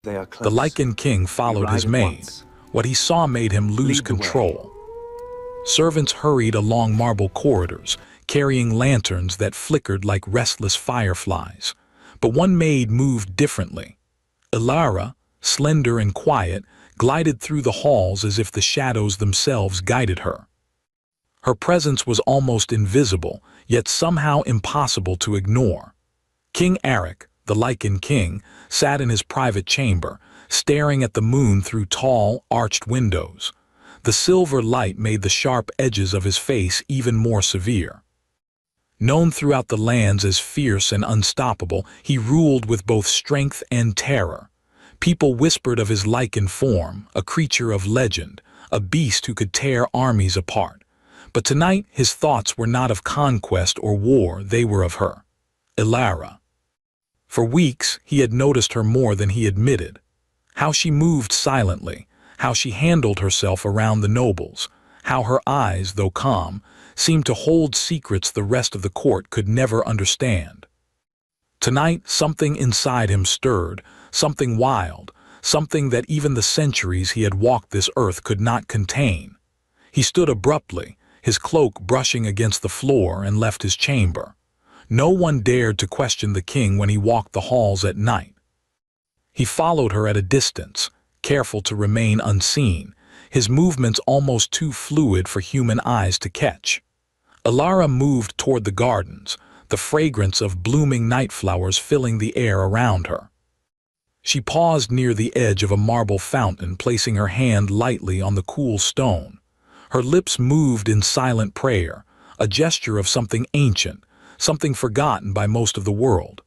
They are The close. Lycan king We followed ride his at maid. once. What he saw made him lose Lead the way. control. Servants hurried along marble corridors, carrying lanterns that flickered like restless fireflies. But one maid moved differently. Ilara, slender and quiet, glided through the halls as if the shadows themselves guided her. Her presence was almost invisible, yet somehow impossible to ignore. King Eric, the Lycan king, sat in his private chamber, staring at the moon through tall, arched windows. The silver light made the sharp edges of his face even more severe. Known throughout the lands as fierce and unstoppable, he ruled with both strength and terror. People whispered of his Lycan form, a creature of legend, a beast who could tear armies apart. But tonight his thoughts were not of conquest or war, they were of her, Ilara. For weeks he had noticed her more than he admitted. How she moved silently, how she handled herself around the nobles, how her eyes, though calm, seemed to hold secrets the rest of the court could never understand. Tonight something inside him stirred, something wild, something that even the centuries he had walked this earth could not contain. He stood abruptly, his cloak brushing against the floor, and left his chamber. No one dared to question the king when he walked the halls at night. He followed her at a distance, careful to remain unseen, his movements almost too fluid for human eyes to catch. Ilara moved toward the gardens, the fragrance of blooming night flowers filling the air around her. She paused near the edge of a marble fountain, placing her hand lightly on the cool stone. Her lips moved in silent prayer, a gesture of something ancient, something forgotten by most of the world.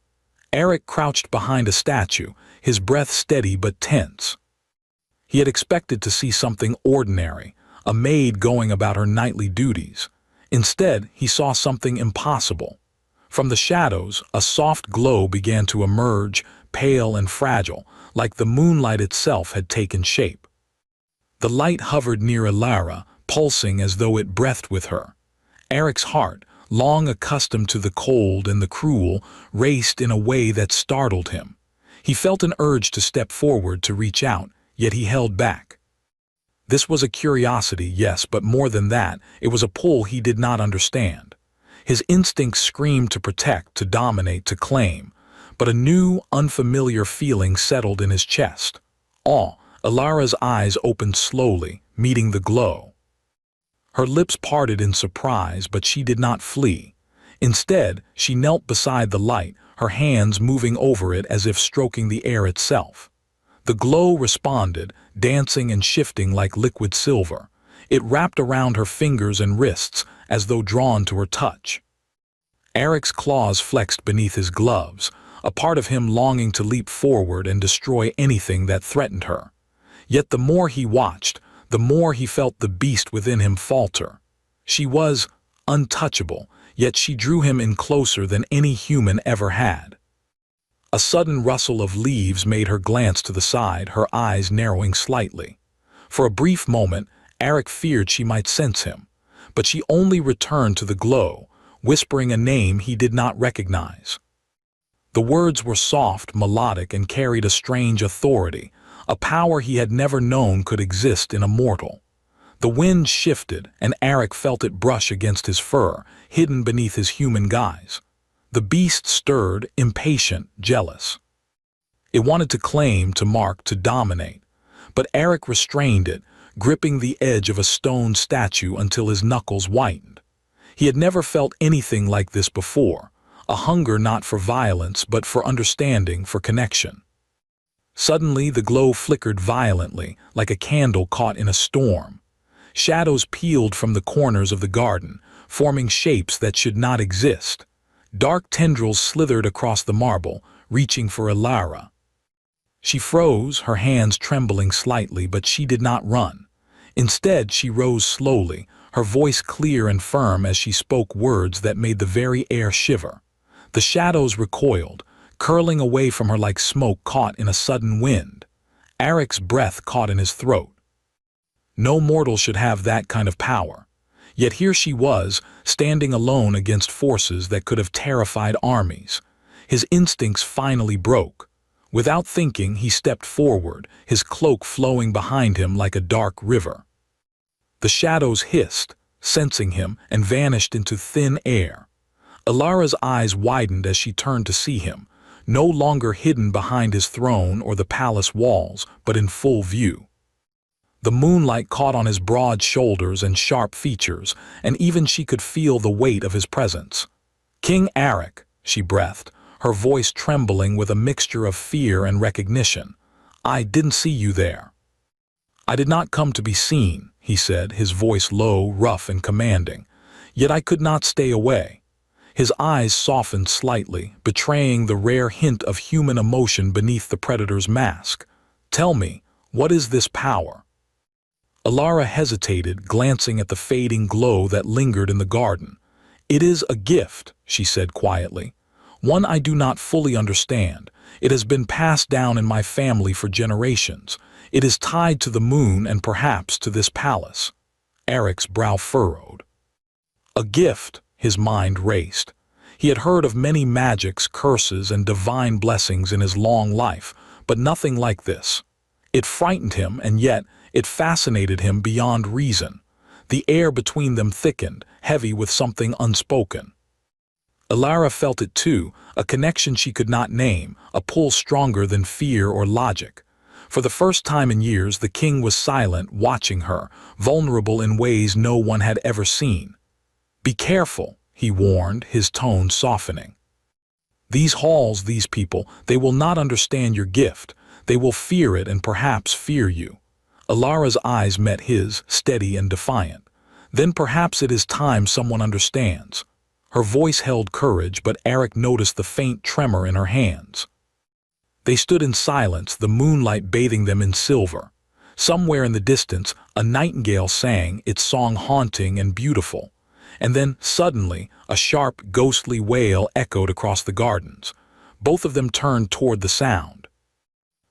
Eric crouched behind a statue, his breath steady but tense. He had expected to see something ordinary, a maid going about her nightly duties. Instead, he saw something impossible. From the shadows, a soft glow began to emerge, pale and fragile, like the moonlight itself had taken shape. The light hovered near Ilara, pulsing as though it breathed with her. Eric's heart, long accustomed to the cold and the cruel, raced in a way that startled him. He felt an urge to step forward to reach out, yet he held back. This was a curiosity, yes, but more than that, it was a pull he did not understand. His instincts screamed to protect, to dominate, to claim, but a new, unfamiliar feeling settled in his chest. Awe. Ilara's eyes opened slowly, meeting the glow. Her lips parted in surprise, but she did not flee. Instead, she knelt beside the light, her hands moving over it as if stroking the air itself. The glow responded, dancing and shifting like liquid silver. It wrapped around her fingers and wrists, as though drawn to her touch. Eric's claws flexed beneath his gloves, a part of him longing to leap forward and destroy anything that threatened her. Yet the more he watched, the more he felt the beast within him falter. She was untouchable, yet she drew him in closer than any human ever had. A sudden rustle of leaves made her glance to the side, her eyes narrowing slightly. For a brief moment, Eric feared she might sense him, but she only returned to the glow, whispering a name he did not recognize. The words were soft, melodic, and carried a strange authority, a power he had never known could exist in a mortal. The wind shifted, and Eric felt it brush against his fur, hidden beneath his human guise. The beast stirred, impatient, jealous. It wanted to claim, to mark, to dominate. But Eric restrained it, gripping the edge of a stone statue until his knuckles whitened. He had never felt anything like this before, a hunger not for violence but for understanding, for connection. Suddenly the glow flickered violently, like a candle caught in a storm. Shadows peeled from the corners of the garden, forming shapes that should not exist. Dark tendrils slithered across the marble, reaching for Ilara. She froze, her hands trembling slightly, but she did not run. Instead, she rose slowly, her voice clear and firm as she spoke words that made the very air shiver. The shadows recoiled, curling away from her like smoke caught in a sudden wind. Eric's breath caught in his throat. No mortal should have that kind of power. Yet here she was, standing alone against forces that could have terrified armies. His instincts finally broke. Without thinking, he stepped forward, his cloak flowing behind him like a dark river. The shadows hissed, sensing him, and vanished into thin air. Alara's eyes widened as she turned to see him, no longer hidden behind his throne or the palace walls, but in full view. The moonlight caught on his broad shoulders and sharp features, and even she could feel the weight of his presence. "King Arik," she breathed, her voice trembling with a mixture of fear and recognition. "I didn't see you there." "I did not come to be seen," he said, his voice low, rough, and commanding. "Yet I could not stay away." His eyes softened slightly, betraying the rare hint of human emotion beneath the predator's mask. "Tell me, what is this power?" Alara hesitated, glancing at the fading glow that lingered in the garden. "It is a gift," she said quietly. "One I do not fully understand. It has been passed down in my family for generations. It is tied to the moon and perhaps to this palace." Arik's brow furrowed. A gift, his mind raced. He had heard of many magics, curses, and divine blessings in his long life, but nothing like this. It frightened him, and yet it fascinated him beyond reason. The air between them thickened, heavy with something unspoken. Alara felt it too, a connection she could not name, a pull stronger than fear or logic. For the first time in years, the king was silent, watching her, vulnerable in ways no one had ever seen. "Be careful," he warned, his tone softening. "These halls, these people, they will not understand your gift. They will fear it and perhaps fear you." Alara's eyes met his, steady and defiant. "Then perhaps it is time someone understands." Her voice held courage, but Arik noticed the faint tremor in her hands. They stood in silence, the moonlight bathing them in silver. Somewhere in the distance, a nightingale sang, its song haunting and beautiful. And then, suddenly, a sharp, ghostly wail echoed across the gardens. Both of them turned toward the sound.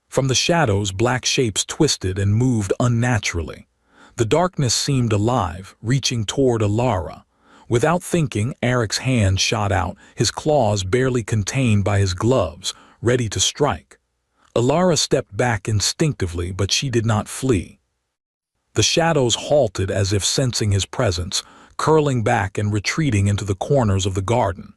From the shadows, black shapes twisted and moved unnaturally. The darkness seemed alive, reaching toward Alara. Without thinking, Arik's hand shot out, his claws barely contained by his gloves, ready to strike. Alara stepped back instinctively, but she did not flee. The shadows halted as if sensing his presence, curling back and retreating into the corners of the garden.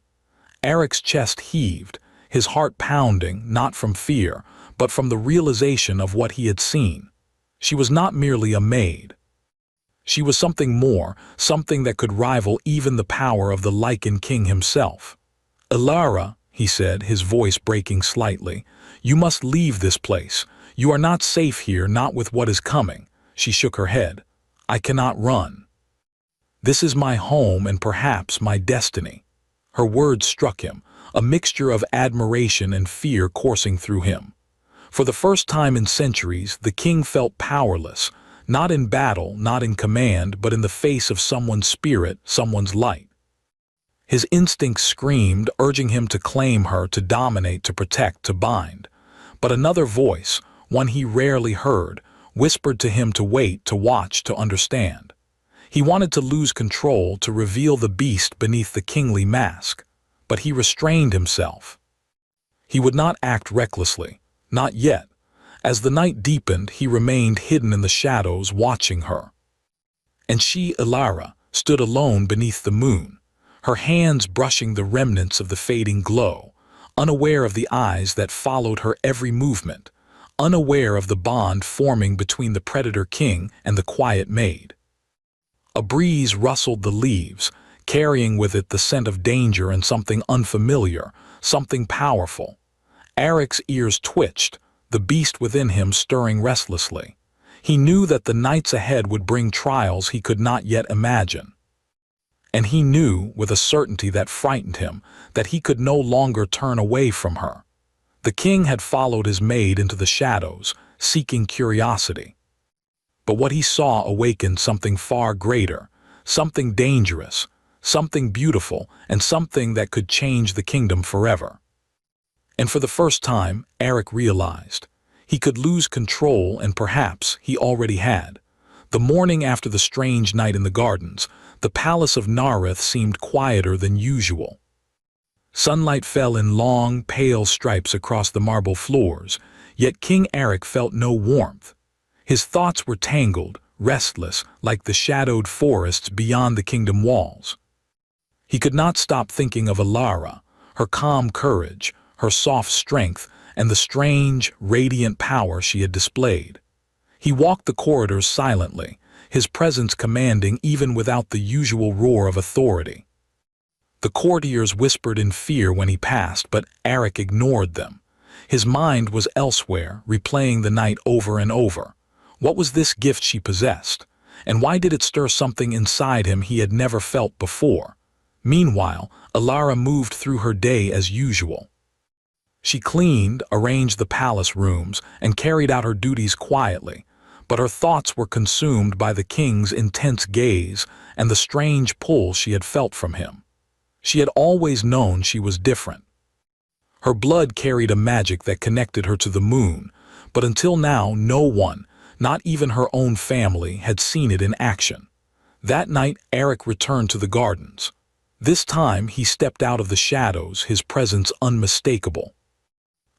Arik's chest heaved, his heart pounding, not from fear, but from the realization of what he had seen. She was not merely a maid. She was something more, something that could rival even the power of the Lycan king himself. "Alara," he said, his voice breaking slightly, "you must leave this place. You are not safe here, not with what is coming." She shook her head. "I cannot run. This is my home and perhaps my destiny." Her words struck him, a mixture of admiration and fear coursing through him. For the first time in centuries, the king felt powerless, not in battle, not in command, but in the face of someone's spirit, someone's light. His instincts screamed, urging him to claim her, to dominate, to protect, to bind. But another voice, one he rarely heard, whispered to him to wait, to watch, to understand. He wanted to lose control, to reveal the beast beneath the kingly mask. But he restrained himself. He would not act recklessly, not yet. As the night deepened, he remained hidden in the shadows, watching her. And she, Alara, stood alone beneath the moon, her hands brushing the remnants of the fading glow, unaware of the eyes that followed her every movement, unaware of the bond forming between the predator king and the quiet maid. A breeze rustled the leaves, carrying with it the scent of danger and something unfamiliar, something powerful. Arik's ears twitched, the beast within him stirring restlessly. He knew that the nights ahead would bring trials he could not yet imagine. And he knew, with a certainty that frightened him, that he could no longer turn away from her. The king had followed his maid into the shadows, seeking curiosity. But what he saw awakened something far greater, something dangerous, something beautiful, and something that could change the kingdom forever. And for the first time, Arik realized he could lose control, and perhaps he already had. The morning after the strange night in the gardens, the palace of Nareth seemed quieter than usual. Sunlight fell in long, pale stripes across the marble floors, yet King Eric felt no warmth. His thoughts were tangled, restless, like the shadowed forests beyond the kingdom walls. He could not stop thinking of Alara, her calm courage, her soft strength, and the strange, radiant power she had displayed. He walked the corridors silently, his presence commanding even without the usual roar of authority. The courtiers whispered in fear when he passed, but Eric ignored them. His mind was elsewhere, replaying the night over and over. What was this gift she possessed? And why did it stir something inside him he had never felt before? Meanwhile, Alara moved through her day as usual. She cleaned, arranged the palace rooms, and carried out her duties quietly, but her thoughts were consumed by the king's intense gaze and the strange pull she had felt from him. She had always known she was different. Her blood carried a magic that connected her to the moon, but until now no one, not even her own family, had seen it in action. That night Eric returned to the gardens. This time he stepped out of the shadows, his presence unmistakable.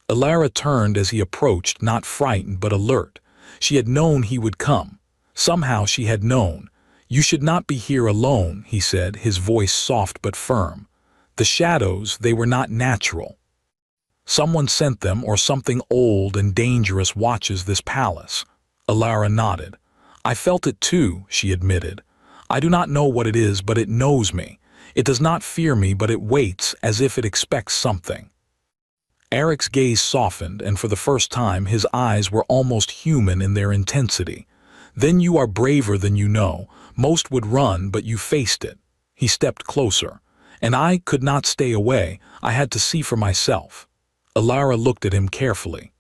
Alara turned as he approached, not frightened but alert. She had known he would come. Somehow she had known. "You should not be here alone," he said, his voice soft but firm. "The shadows, they were not natural. Someone sent them, or something old and dangerous watches this palace." Alara nodded. "I felt it too," she admitted. "I do not know what it is, but it knows me. It does not fear me, but it waits as if it expects something." Eric's gaze softened, and for the first time his eyes were almost human in their intensity. "Then you are braver than you know. Most would run, but you faced it." He stepped closer. "And I could not stay away. I had to see for myself." Alara looked at him carefully.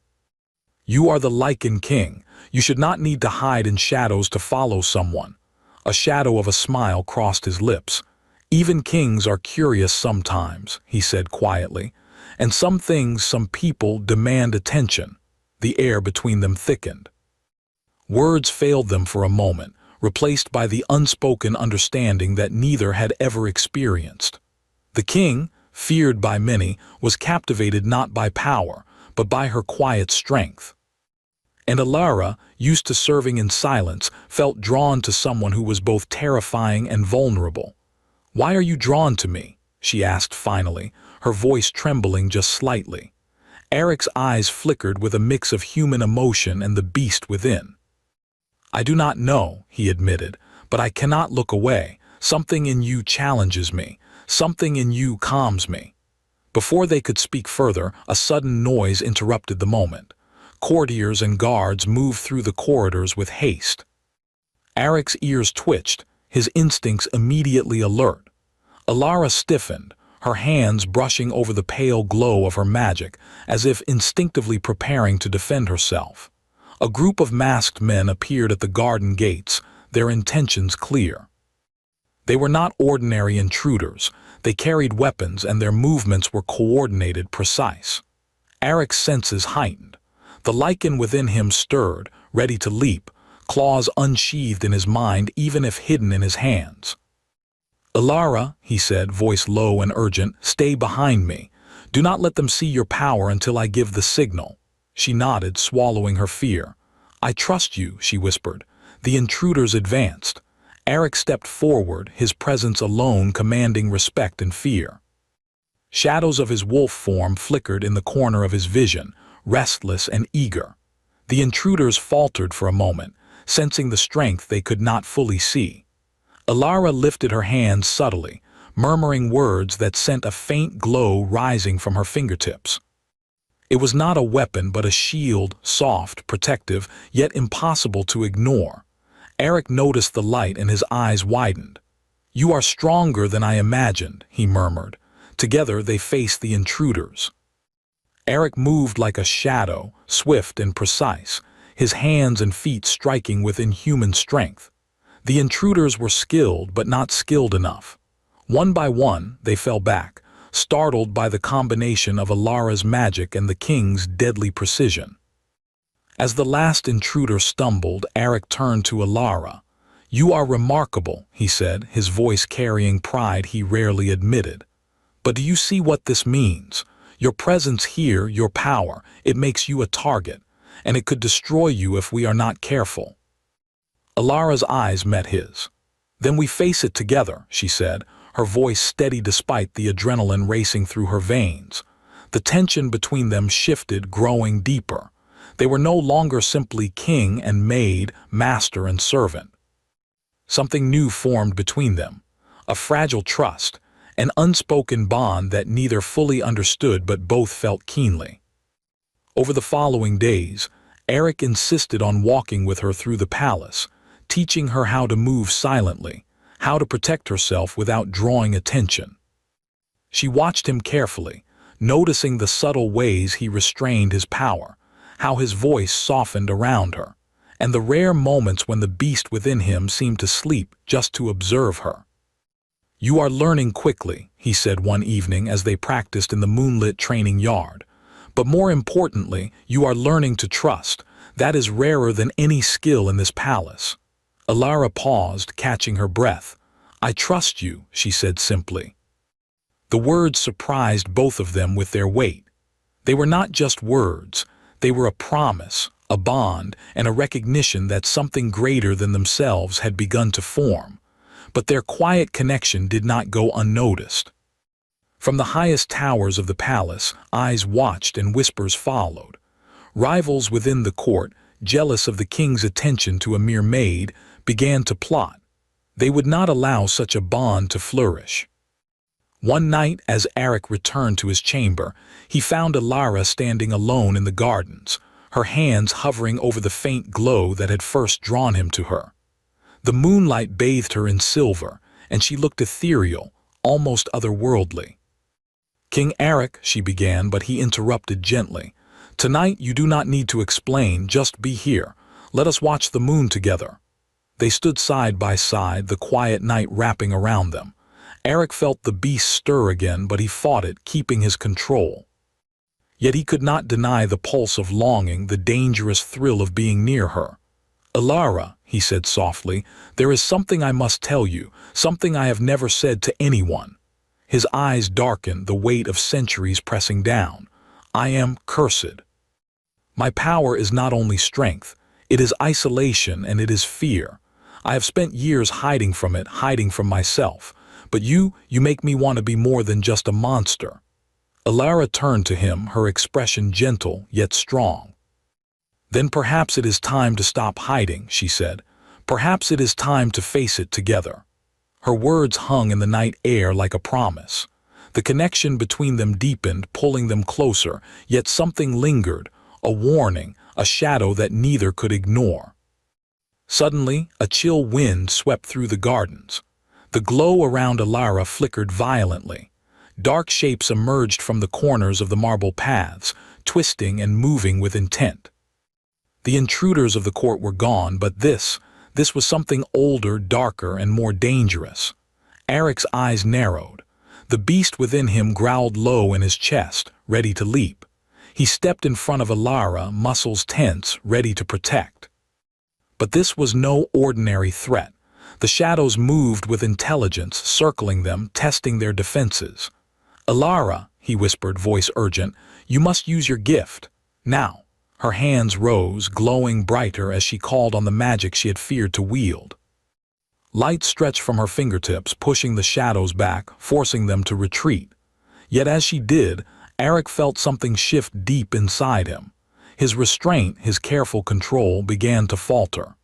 "You are the Lycan king. You should not need to hide in shadows to follow someone." A shadow of a smile crossed his lips. "Even kings are curious sometimes," he said quietly. "And some things, some people, demand attention." The air between them thickened. Words failed them for a moment, replaced by the unspoken understanding that neither had ever experienced. The king, feared by many, was captivated not by power, but by her quiet strength. And Alara, used to serving in silence, felt drawn to someone who was both terrifying and vulnerable. "Why are you drawn to me?" she asked finally, her voice trembling just slightly. Eric's eyes flickered with a mix of human emotion and the beast within. "I do not know," he admitted, "but I cannot look away. Something in you challenges me. Something in you calms me." Before they could speak further, a sudden noise interrupted the moment. Courtiers and guards moved through the corridors with haste. Eric's ears twitched, his instincts immediately alert. Alara stiffened, her hands brushing over the pale glow of her magic, as if instinctively preparing to defend herself. A group of masked men appeared at the garden gates, their intentions clear. They were not ordinary intruders. They carried weapons, and their movements were coordinated, precise. Eric's senses heightened. The Lycan within him stirred, ready to leap, claws unsheathed in his mind even if hidden in his hands. "Alara," he said, voice low and urgent, "stay behind me. Do not let them see your power until I give the signal." She nodded, swallowing her fear. "I trust you," she whispered. The intruders advanced. Eric stepped forward, his presence alone commanding respect and fear. Shadows of his wolf form flickered in the corner of his vision, restless and eager. The intruders faltered for a moment, sensing the strength they could not fully see. Alara lifted her hands subtly, murmuring words that sent a faint glow rising from her fingertips. It was not a weapon but a shield, soft, protective, yet impossible to ignore. Eric noticed the light and his eyes widened. "You are stronger than I imagined," he murmured. Together they faced the intruders. Eric moved like a shadow, swift and precise, his hands and feet striking with inhuman strength. The intruders were skilled but not skilled enough. One by one, they fell back, startled by the combination of Alara's magic and the king's deadly precision. As the last intruder stumbled, Eric turned to Alara. "You are remarkable," he said, his voice carrying pride he rarely admitted. But do you see what this means? Your presence here, your power, it makes you a target, and it could destroy you if we are not careful." Alara's eyes met his. "Then we face it together," she said, her voice steady despite the adrenaline racing through her veins. The tension between them shifted, growing deeper. They were no longer simply king and maid, master and servant. Something new formed between them, a fragile trust, an unspoken bond that neither fully understood but both felt keenly. Over the following days, Eric insisted on walking with her through the palace, teaching her how to move silently, how to protect herself without drawing attention. She watched him carefully, noticing the subtle ways he restrained his power, how his voice softened around her, and the rare moments when the beast within him seemed to sleep just to observe her. "You are learning quickly," he said one evening as they practiced in the moonlit training yard. "But more importantly, you are learning to trust. That is rarer than any skill in this palace." Alara paused, catching her breath. "I trust you," she said simply. The words surprised both of them with their weight. They were not just words, they were a promise, a bond, and a recognition that something greater than themselves had begun to form. But their quiet connection did not go unnoticed. From the highest towers of the palace, eyes watched and whispers followed. Rivals within the court, jealous of the king's attention to a mere maid, began to plot. They would not allow such a bond to flourish. One night, as Eric returned to his chamber, he found Alara standing alone in the gardens, her hands hovering over the faint glow that had first drawn him to her. The moonlight bathed her in silver, and she looked ethereal, almost otherworldly. "King Eric," she began, but he interrupted gently. "Tonight you do not need to explain, just be here. Let us watch the moon together." They stood side by side, the quiet night wrapping around them. Eric felt the beast stir again, but he fought it, keeping his control. Yet he could not deny the pulse of longing, the dangerous thrill of being near her. "Alara," he said softly, "there is something I must tell you, something I have never said to anyone." His eyes darkened, the weight of centuries pressing down. "I am cursed. My power is not only strength, it is isolation and it is fear. I have spent years hiding from it, hiding from myself. But you make me want to be more than just a monster." Alara turned to him, her expression gentle yet strong. "Then perhaps it is time to stop hiding," she said. "Perhaps it is time to face it together." Her words hung in the night air like a promise. The connection between them deepened, pulling them closer, yet something lingered, a warning, a shadow that neither could ignore. Suddenly, a chill wind swept through the gardens. The glow around Alara flickered violently. Dark shapes emerged from the corners of the marble paths, twisting and moving with intent. The intruders of the court were gone, but this was something older, darker, and more dangerous. Eric's eyes narrowed. The beast within him growled low in his chest, ready to leap. He stepped in front of Alara, muscles tense, ready to protect. But this was no ordinary threat. The shadows moved with intelligence, circling them, testing their defenses. "Alara," he whispered, voice urgent, "you must use your gift. Now." Her hands rose, glowing brighter as she called on the magic she had feared to wield. Light stretched from her fingertips, pushing the shadows back, forcing them to retreat. Yet as she did, Eric felt something shift deep inside him. His restraint, his careful control, began to falter.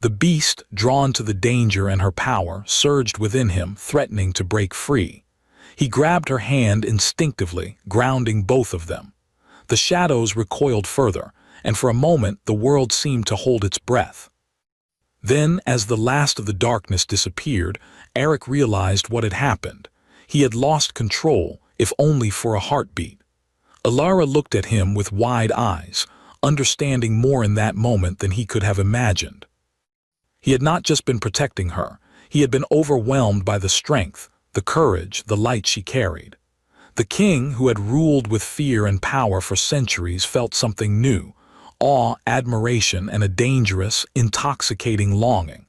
The beast, drawn to the danger and her power, surged within him, threatening to break free. He grabbed her hand instinctively, grounding both of them. The shadows recoiled further, and for a moment the world seemed to hold its breath. Then, as the last of the darkness disappeared, Eric realized what had happened. He had lost control, if only for a heartbeat. Alara looked at him with wide eyes, understanding more in that moment than he could have imagined. He had not just been protecting her, he had been overwhelmed by the strength, the courage, the light she carried. The king, who had ruled with fear and power for centuries, felt something new, awe, admiration, and a dangerous, intoxicating longing.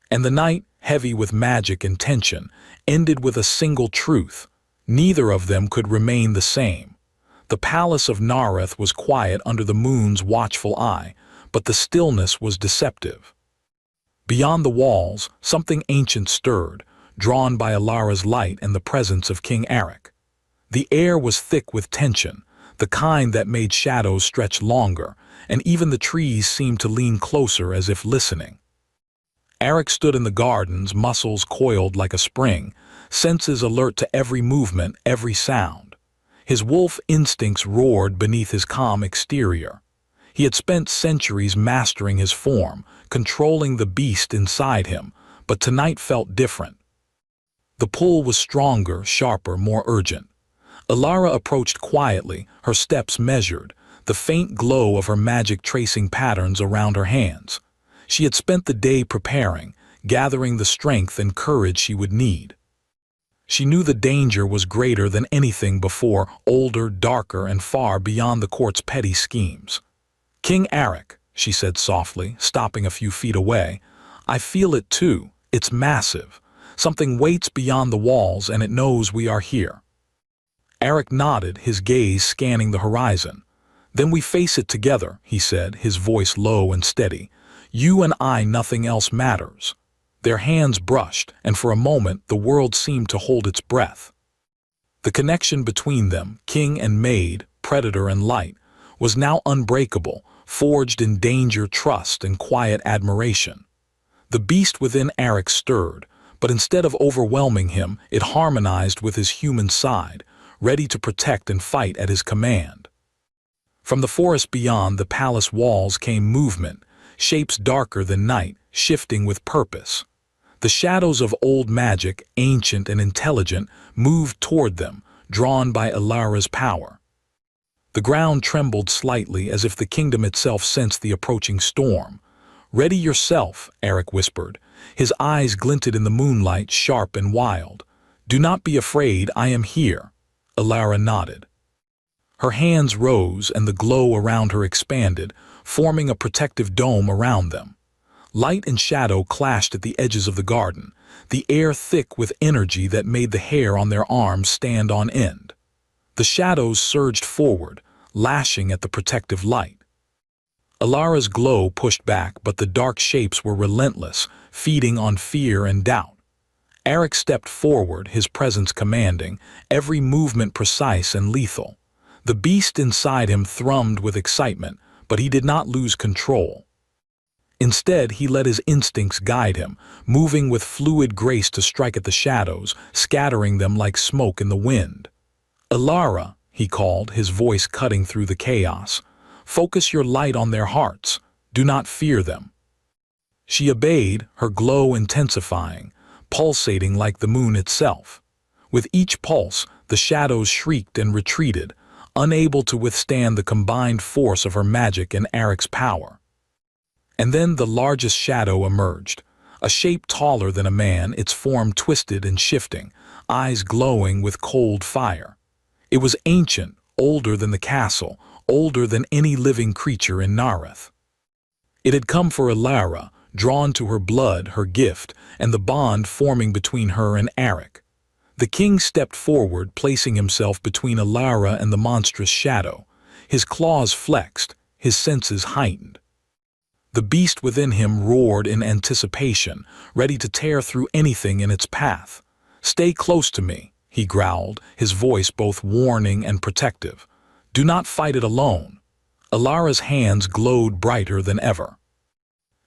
And the night, heavy with magic and tension, ended with a single truth. Neither of them could remain the same. The palace of Nareth was quiet under the moon's watchful eye, but the stillness was deceptive. Beyond the walls, something ancient stirred, drawn by Alara's light and the presence of King Eric. The air was thick with tension, the kind that made shadows stretch longer, and even the trees seemed to lean closer as if listening. Eric stood in the gardens, muscles coiled like a spring, senses alert to every movement, every sound. His wolf instincts roared beneath his calm exterior. He had spent centuries mastering his form, controlling the beast inside him, but tonight felt different. The pull was stronger, sharper, more urgent. Alara approached quietly, her steps measured, the faint glow of her magic tracing patterns around her hands. She had spent the day preparing, gathering the strength and courage she would need. She knew the danger was greater than anything before, older, darker, and far beyond the court's petty schemes. "King Eric," she said softly, stopping a few feet away, "I feel it too. It's massive. Something waits beyond the walls and it knows we are here." Eric nodded, his gaze scanning the horizon. "Then we face it together," he said, his voice low and steady. "You and I, nothing else matters." Their hands brushed, and for a moment the world seemed to hold its breath. The connection between them, king and maid, predator and light, was now unbreakable, forged in danger, trust, and quiet admiration. The beast within Eric stirred, but instead of overwhelming him, it harmonized with his human side, ready to protect and fight at his command. From the forest beyond the palace walls came movement, shapes darker than night, shifting with purpose. The shadows of old magic, ancient and intelligent, moved toward them, drawn by Alara's power. The ground trembled slightly as if the kingdom itself sensed the approaching storm. "Ready yourself," Eric whispered. His eyes glinted in the moonlight, sharp and wild. "Do not be afraid, I am here." Alara nodded. Her hands rose and the glow around her expanded, forming a protective dome around them. Light and shadow clashed at the edges of the garden, the air thick with energy that made the hair on their arms stand on end. The shadows surged forward, lashing at the protective light. Alara's glow pushed back, but the dark shapes were relentless, feeding on fear and doubt. Eric stepped forward, his presence commanding, every movement precise and lethal. The beast inside him thrummed with excitement, but he did not lose control. Instead, he let his instincts guide him, moving with fluid grace to strike at the shadows, scattering them like smoke in the wind. "Alara," he called, his voice cutting through the chaos. "Focus your light on their hearts. Do not fear them." She obeyed, her glow intensifying, pulsating like the moon itself. With each pulse, the shadows shrieked and retreated, unable to withstand the combined force of her magic and Eric's power. And then the largest shadow emerged, a shape taller than a man, its form twisted and shifting, eyes glowing with cold fire. It was ancient, older than the castle, older than any living creature in Nareth. It had come for Alara, drawn to her blood, her gift, and the bond forming between her and Eric. The king stepped forward, placing himself between Alara and the monstrous shadow. His claws flexed, his senses heightened. The beast within him roared in anticipation, ready to tear through anything in its path. "Stay close to me," he growled, his voice both warning and protective. "Do not fight it alone." Alara's hands glowed brighter than ever.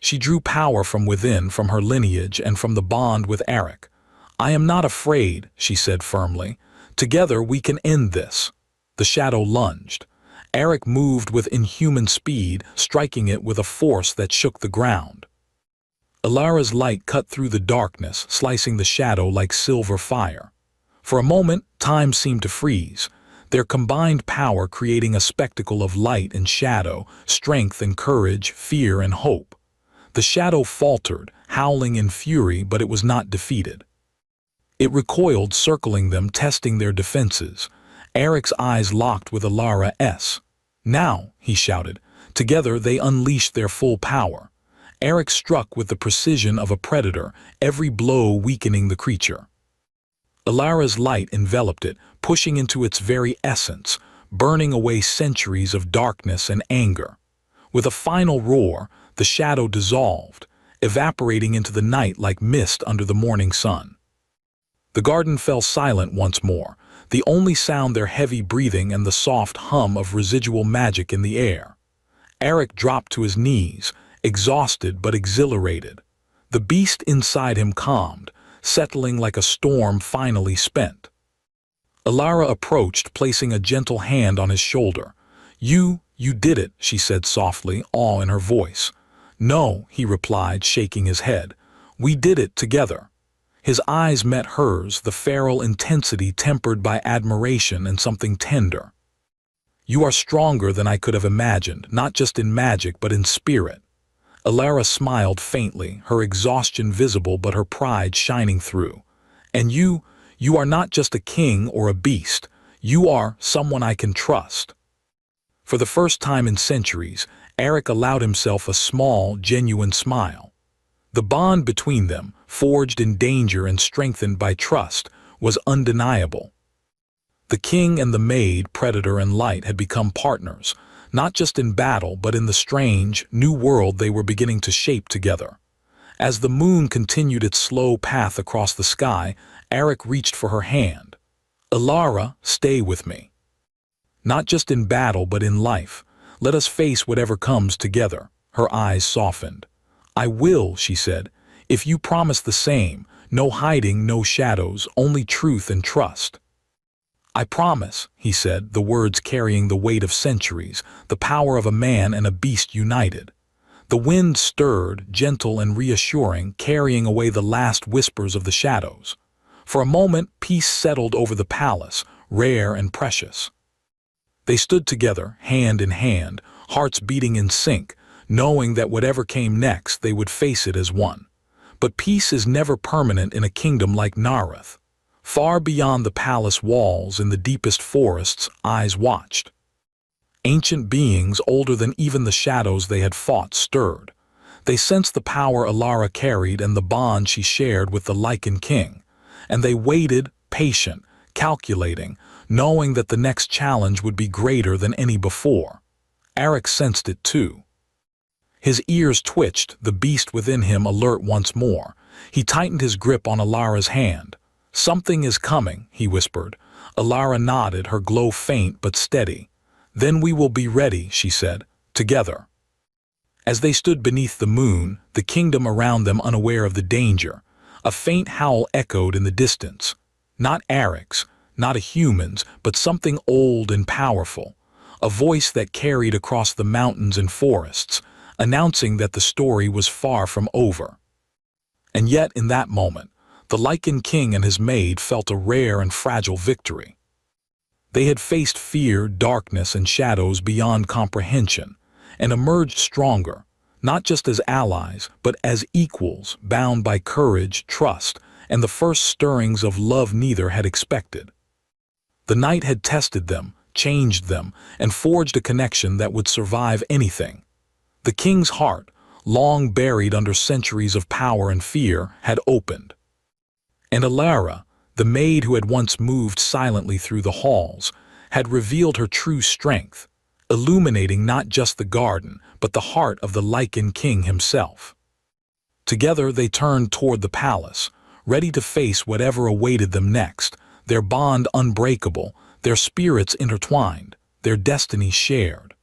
She drew power from within, from her lineage and from the bond with Eric. "I am not afraid," she said firmly. "Together we can end this." The shadow lunged. Eric moved with inhuman speed, striking it with a force that shook the ground. Alara's light cut through the darkness, slicing the shadow like silver fire. For a moment, time seemed to freeze, their combined power creating a spectacle of light and shadow, strength and courage, fear and hope. The shadow faltered, howling in fury, but it was not defeated. It recoiled, circling them, testing their defenses. Eric's eyes locked with Alara's. "Now," he shouted. Together they unleashed their full power. Eric struck with the precision of a predator, every blow weakening the creature. Alara's light enveloped it, pushing into its very essence, burning away centuries of darkness and anger. With a final roar, the shadow dissolved, evaporating into the night like mist under the morning sun. The garden fell silent once more, the only sound their heavy breathing and the soft hum of residual magic in the air. Eric dropped to his knees, exhausted but exhilarated. The beast inside him calmed, settling like a storm finally spent. Alara approached, placing a gentle hand on his shoulder. You did it," she said softly, awe in her voice. "No," he replied, shaking his head. "We did it together." His eyes met hers, the feral intensity tempered by admiration and something tender. "You are stronger than I could have imagined, not just in magic but in spirit." Alara smiled faintly, her exhaustion visible but her pride shining through. "And you are not just a king or a beast. You are someone I can trust." For the first time in centuries, Eric allowed himself a small, genuine smile. The bond between them, forged in danger and strengthened by trust, was undeniable. The king and the maid, predator and light, had become partners, not just in battle but in the strange, new world they were beginning to shape together. As the moon continued its slow path across the sky, Eric reached for her hand. "Alara, stay with me. Not just in battle but in life. Let us face whatever comes together." Her eyes softened. "I will," she said, "if you promise the same. No hiding, no shadows, only truth and trust." "I promise," he said, the words carrying the weight of centuries, the power of a man and a beast united. The wind stirred, gentle and reassuring, carrying away the last whispers of the shadows. For a moment, peace settled over the palace, rare and precious. They stood together, hand in hand, hearts beating in sync, knowing that whatever came next, they would face it as one. But peace is never permanent in a kingdom like Nareth. Far beyond the palace walls, in the deepest forests, eyes watched. Ancient beings, older than even the shadows they had fought, stirred. They sensed the power Alara carried and the bond she shared with the Lycan king. And they waited, patient, calculating, knowing that the next challenge would be greater than any before. Eric sensed it too. His ears twitched, the beast within him alert once more. He tightened his grip on Alara's hand. "Something is coming," he whispered. Alara nodded, her glow faint but steady. "Then we will be ready," she said, "together." As they stood beneath the moon, the kingdom around them unaware of the danger, a faint howl echoed in the distance. Not Eric's, not a human's, but something old and powerful. A voice that carried across the mountains and forests, announcing that the story was far from over. And yet, in that moment, the Lycan king and his maid felt a rare and fragile victory. They had faced fear, darkness, and shadows beyond comprehension, and emerged stronger, not just as allies, but as equals, bound by courage, trust, and the first stirrings of love neither had expected. The night had tested them, changed them, and forged a connection that would survive anything. The king's heart, long buried under centuries of power and fear, had opened. And Alara, the maid who had once moved silently through the halls, had revealed her true strength, illuminating not just the garden, but the heart of the Lycan king himself. Together they turned toward the palace, ready to face whatever awaited them next, their bond unbreakable, their spirits intertwined, their destiny shared.